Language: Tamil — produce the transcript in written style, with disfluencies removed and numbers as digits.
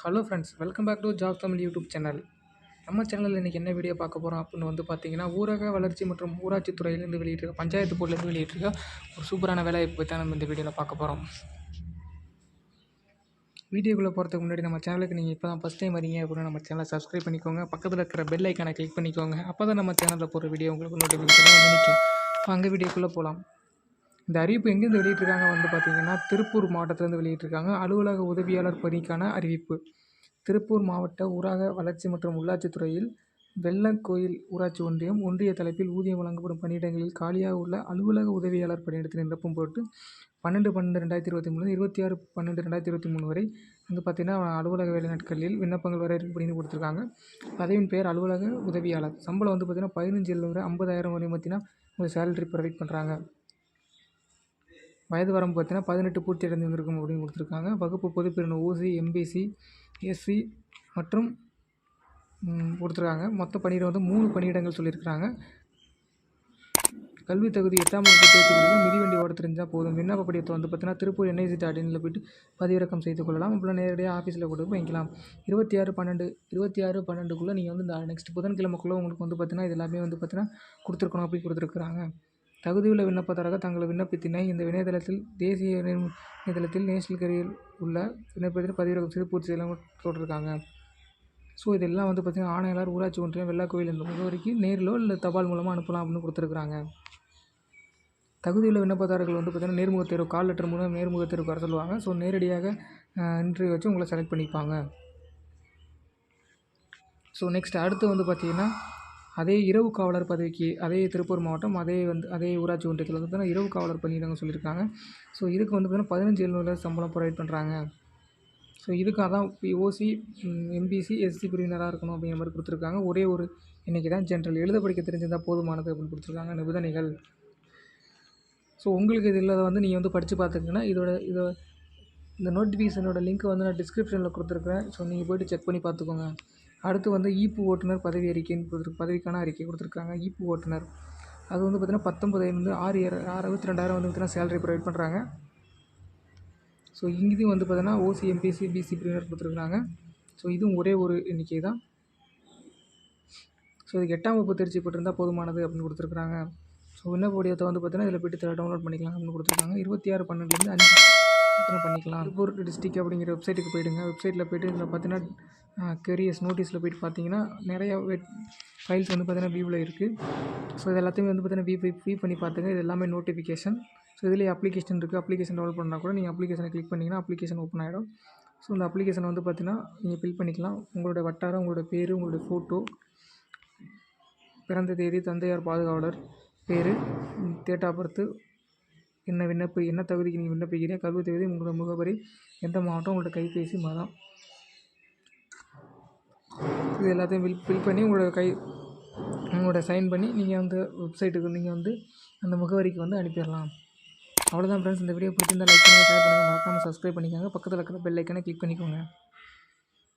Hello friends, welcome back to job Tamil YouTube channel. நம்ம சேனலில் இன்றைக்கி என்ன வீடியோ பார்க்க போகிறோம் அப்படின்னு வந்து பார்த்தீங்கன்னா, ஊரக வளர்ச்சி மற்றும் ஊராட்சி துறையிலேருந்து வெளியிட்டிருக்க பஞ்சாயத்து போர்ட்லேருந்து வெளியிட்டிருக்க ஒரு சூப்பரான வேலைவாய்ப்பு பற்றி தான் நம்ம இந்த வீடியோவில் பார்க்க போகிறோம். வீடியோக்குள்ளே போகிறதுக்கு முன்னாடி நம்ம சேனலுக்கு நீங்கள் இப்போ தான் ஃபஸ்ட் டைம் வரீங்க அப்படின்னா நம்ம சேனலை சப்ஸ்கிரைப் பண்ணிக்கோங்க. பக்கத்தில் இருக்கிற பெல் ஐக்கானை கிளிக் பண்ணிக்கோங்க. அப்போ தான் நம்ம சேனலில் போகிற வீடியோ உங்களுக்கு நோட்டிஃபிகேஷன் வந்து நிற்கும். அங்கே வீடியோக்குள்ளே போகலாம். இந்த அறிவிப்பு எங்கேருந்து வெளியிட்டிருக்காங்க வந்து பார்த்திங்கன்னா, திருப்பூர் மாவட்டத்திலேருந்து வெளியிட்டிருக்காங்க. அலுவலக உதவியாளர் பணிக்கான அறிவிப்பு. திருப்பூர் மாவட்ட ஊரக வளர்ச்சி மற்றும் உள்ளாட்சித்துறையில் வெள்ளக்கோயில் ஊராட்சி ஒன்றியம் ஒன்றிய தலைப்பில் ஊதியம் வழங்கப்படும் பணியிடங்களில் காலியாக உள்ள அலுவலக உதவியாளர் பணியிடத்தில் நிரப்பும் பொருட்டு 12/12/2023 26/12/2023 வரை வந்து பார்த்திங்கன்னா அலுவலக வேலை நாட்களில் விண்ணப்பங்கள் வரவேற்பு கொடுத்துருக்காங்க. பதவியின் பெயர் அலுவலக உதவியாளர். சம்பளம் வந்து பார்த்திங்கன்னா 15,700 50,000 வரை பார்த்திங்கன்னா உங்களுக்கு சேலரி ப்ரொவைட் பண்ணுறாங்க. வயது வரம்பு பார்த்திங்கன்னா 18 பூர்த்தி அடைந்திருக்கும் அப்படின்னு கொடுத்துருக்காங்க. வகுப்பு பொதுப்பிரிவு ஓசி, எம்பிசி, எஸ்சி மற்றும் கொடுத்துருக்காங்க. மொத்த பணியிடம் வந்து 3 பணியிடங்கள் சொல்லியிருக்கிறாங்க. கல்வி தகுதி 8ஆம் வகுப்பு தேர்ச்சி படிப்பு, மிதிவண்டி ஓட தெரிஞ்சால் போதும். விண்ணப்ப படிவத்தை வந்து பார்த்தீங்கன்னா திருப்பூர் NIC.in போய்ட்டு பதிவிறக்கம் செய்து கொள்ளலாம். அப்படிலாம் நேரடியாக ஆஃபீஸில் கொண்டு போய் வாங்கிக்கலாம். 26/12 நீங்கள் வந்து இந்த நெக்ஸ்ட் புதன்கிழமைக்குள்ளே உங்களுக்கு வந்து பார்த்தீங்கன்னா இது எல்லாமே வந்து பார்த்தீங்கன்னா கொடுத்துருக்கணும் அப்படி கொடுத்துருக்குறாங்க. தகுதியுள்ள விண்ணப்பதாரர்கள் தங்கள் விண்ணப்பத்தினை இந்த இணையதளத்தில் தேசிய இணையதளத்தில் நேஷனல் கரியர் உள்ள விண்ணப்பத்தில் பதிவிறக்கம் செய்து பூர்த்தி செய்யலாம் போட்டிருக்காங்க. ஸோ இதெல்லாம் வந்து பார்த்திங்கன்னா ஆணையாளர் ஊராட்சி ஒன்றியம் வெள்ளக்கோயில் என்ற முகவரிக்கு நேரிலோ இல்லை தபால் மூலமாக அனுப்பலாம் அப்படின்னு கொடுத்துருக்குறாங்க. தகுதியுள்ள விண்ணப்பதாரர்கள் வந்து பார்த்திங்கன்னா நேர்முகத் தேர்வு கால் லெட்டர் மூலம் நேர்முகத் தேர்வுக்கு வர சொல்லுவாங்க. ஸோ நேரடியாக இன்டர்வியூ வச்சு உங்களை செலக்ட் பண்ணிப்பாங்க. ஸோ நெக்ஸ்ட் அடுத்து வந்து பார்த்திங்கன்னா அதே இரவு காவலர் பதவிக்கு அதே திருப்பூர் மாவட்டம் அதே ஊராட்சி ஒன்றியத்தில் வந்து பார்த்தீங்கன்னா இரவு காவலர் பணியிடங்கள் சொல்லியிருக்காங்க. ஸோ இதுக்கு வந்து பார்த்திங்கன்னா 15,700 சம்பளம் ப்ரொவைட் பண்ணுறாங்க. ஸோ இதுக்கு அதான் ஓசி, எம்பிசி, எஸ்சி பிரிவினராக இருக்கணும் அப்படிங்கிற மாதிரி கொடுத்துருக்காங்க. ஒரே ஒரு இன்றைக்கி தான் ஜென்ரல் எழுத படிக்க தெரிஞ்சிருந்தால் போதுமானது அப்படின்னு கொடுத்துருக்காங்க நிபந்தனைகள். ஸோ உங்களுக்கு இதில் வந்து நீங்கள் வந்து படித்து பார்த்துக்கிங்கன்னா இந்த நோட்டிஃபிகேஷனோட லிங்க் வந்து நான் டிஸ்கிரிப்ஷனில் கொடுத்துருக்குறேன். ஸோ நீங்கள் போய்ட்டு செக் பண்ணி பார்த்துக்கோங்க. அடுத்து வந்து ஈப்பு ஓட்டுநர் பதவி அறிக்கைன்னு பதவிக்கான அறிக்கை கொடுத்துருக்காங்க. ஈப்பு ஓட்டுநர் அது வந்து பார்த்திங்கன்னா 19 62,000 வந்து பார்த்திங்கன்னா சேலரி ப்ரொவைட் பண்ணுறாங்க. ஸோ இங்கேயும் வந்து பார்த்திங்கன்னா ஓசி, எம்பிசி, பிசி பிரிவினர் கொடுத்துருக்குறாங்க. ஸோ இதுவும் ஒரே ஒரு எண்ணிக்கை தான். ஸோ இதுக்கு 8ஆம் வகுப்பு தேர்ச்சி பெற்றிருந்தால் போதுமானது அப்படின்னு கொடுத்துருக்குறாங்க. ஸோ விண்ணப்ப படிவத்தை வந்து பார்த்திங்கன்னா இதில் போய்ட்டு டவுன்லோட் பண்ணிக்கலாம் அப்படின்னு கொடுத்துருக்காங்க. 26/12 5 பண்ணிக்கலாம். திருப்பூர் டிஸ்ட்ரிக்ட் அப்படிங்கிற வெப்சைட்டுக்கு போய்டுங்க. வெப்சைட்டில் போய்ட்டு இதில் பார்த்தீங்கன்னா கெரியர்ஸ் நோட்டீஸில் போய்ட்டு பார்த்தீங்கன்னா நிறையா ஃபைல்ஸ் வந்து பார்த்திங்கன்னா வியூவில் இருக்குது. ஸோ இது எல்லாத்தையுமே வந்து பார்த்திங்கன்னா வியூ பண்ணி பார்த்துங்க. இது எல்லாமே நோட்டிஃபிகேஷன். ஸோ இதுலேயே அப்ளிகேஷன் இருக்குது. அப்ளிகேஷன் டெவலப் பண்ணால் கூட நீங்கள் அப்ளிகேஷனை கிளிக் பண்ணிங்கன்னா அப்ளிகேஷன் ஓப்பன் ஆகிடும். ஸோ இந்த அப்ளிகேஷன் வந்து பார்த்திங்கன்னா நீங்கள் ஃபில் பண்ணிக்கலாம். உங்களுடைய வட்டாரம், உங்களுடைய பேர், உங்களுடைய ஃபோட்டோ, பிறந்த தேதி, தந்தையார் பாதுகாவலர் பேர், டேட் ஆஃப் பர்த்து, என்ன தகுதிக்கு நீங்கள் விண்ணப்பிக்கிறீங்க, கல்வி தகுதி, உங்களோட முகவரி, எந்த மாவட்டம், உங்களோட கைபேசி, மதம், இது எல்லாத்தையும் ஃபில் பண்ணி உங்களோட சைன் பண்ணி நீங்கள் அந்த வெப்சைட்டுக்கு நீங்கள் வந்து அந்த முகவரிக்கு வந்து அனுப்பிடலாம். அவ்வளோதான் ஃப்ரெண்ட்ஸ். இந்த வீடியோ பிடிச்சிருந்தால் லைக் பண்ணுங்கள், ஷேர் பண்ணுங்கள், மறக்காமல் சப்ஸ்கிரைப் பண்ணிக்கோங்க. பக்கத்தில் இருக்கிற பெல் ஐக்கானை கிளிக் பண்ணிக்கோங்க.